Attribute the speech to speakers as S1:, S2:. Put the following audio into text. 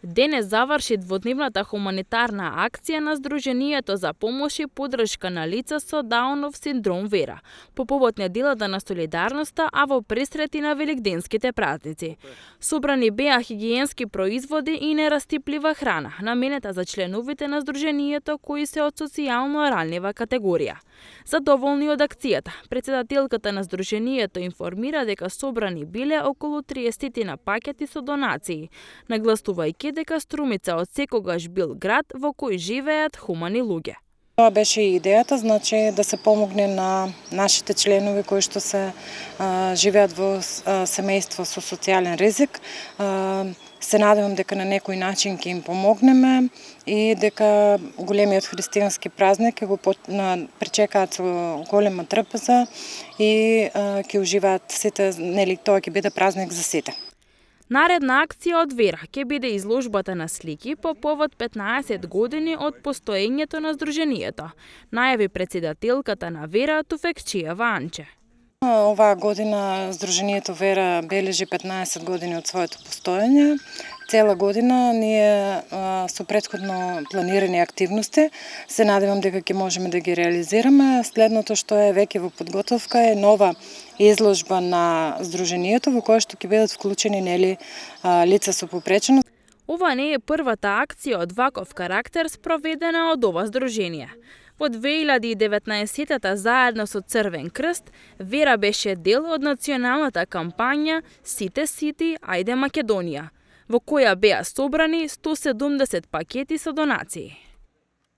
S1: Денес заврши дводневната хуманитарна акција на Сдруженијето за помош и поддршка на лица со Даунов синдром Вера, по повод неделата на солидарноста, а во пресрети на великденските празници. Собрани беа хигиенски производи и нерастиплива храна, наменета за членовите на Сдруженијето кои се од социјално ранлива категорија. Задоволни од акцијата, председателката на Сдруженијето информира дека собрани биле околу 30 на пакети со донации, нагласувајќи дека Струмица од секогаш бил град во кој живеат хумани луѓе.
S2: Тоа беше и идејата, значи да се помогне на нашите членови кои што живеат во семејство со социјален ризик. Се надевам дека на некој начин ќе им помогнеме и дека големиот христијански празник ќе го пречекаат со голема трпеза и ќе уживаат сите, нели тоа ќе биде празник за сите.
S1: Наредна акција од Вера ќе биде изложбата на слики по повод 15 години од постоењето на Сдруженијето, најави председателката на Вера Туфекчиева Анче.
S2: Оваа година Сдруженијето Вера бележи 15 години од своето постоење. Цела година ние со претходно планирани активности се надевам дека ќе можеме да ги реализираме. Следното што е веќе во подготовка е нова изложба на Сдруженијето во која што ќе бидат вклучени лица со попреченост.
S1: Ова не е првата акција од ваков карактер спроведена од ова здружение. Во 2019-та заедно со Црвен крст, Вера беше дел од националната кампања Сите сити, ајде Македонија, во која беа собрани 170 пакети со донации.